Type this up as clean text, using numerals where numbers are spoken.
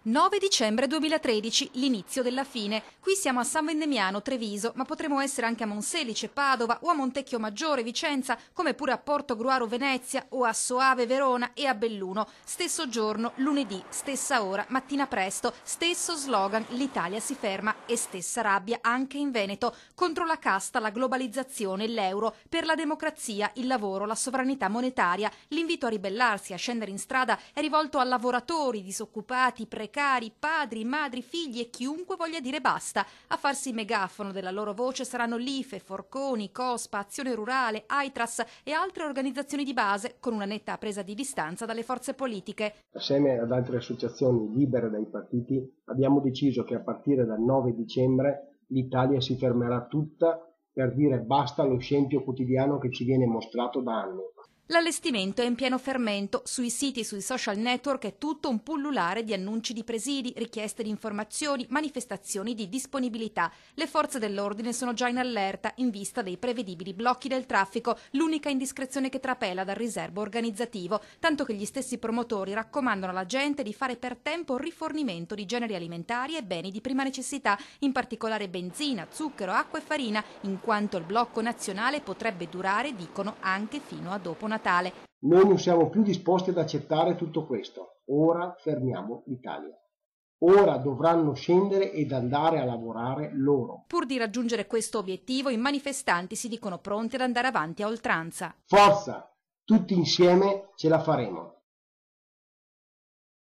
9 dicembre 2013, l'inizio della fine. Qui siamo a San Vendemiano, Treviso, ma potremmo essere anche a Monselice, Padova o a Montecchio Maggiore, Vicenza, come pure a Portogruaro, Venezia o a Soave, Verona e a Belluno. Stesso giorno, lunedì, stessa ora, mattina presto, stesso slogan, l'Italia si ferma, e stessa rabbia anche in Veneto, contro la casta, la globalizzazione, l'euro, per la democrazia, il lavoro, la sovranità monetaria. L'invito a ribellarsi, a scendere in strada è rivolto a lavoratori, disoccupati, precari, padri, madri, figli e chiunque voglia dire basta. A farsi megafono della loro voce saranno l'IFE, Forconi, COSPA, Azione Rurale, Aitras e altre organizzazioni di base, con una netta presa di distanza dalle forze politiche. Assieme ad altre associazioni libere dai partiti abbiamo deciso che a partire dal 9 dicembre l'Italia si fermerà tutta per dire basta allo scempio quotidiano che ci viene mostrato da anni. L'allestimento è in pieno fermento. Sui siti e sui social network è tutto un pullulare di annunci di presidi, richieste di informazioni, manifestazioni di disponibilità. Le forze dell'ordine sono già in allerta in vista dei prevedibili blocchi del traffico, l'unica indiscrezione che trapela dal riserbo organizzativo, tanto che gli stessi promotori raccomandano alla gente di fare per tempo rifornimento di generi alimentari e beni di prima necessità, in particolare benzina, zucchero, acqua e farina, in quanto il blocco nazionale potrebbe durare, dicono, anche fino a dopo Natale. Noi non siamo più disposti ad accettare tutto questo. Ora fermiamo l'Italia. Ora dovranno scendere ed andare a lavorare loro. Pur di raggiungere questo obiettivo, i manifestanti si dicono pronti ad andare avanti a oltranza. Forza! Tutti insieme ce la faremo.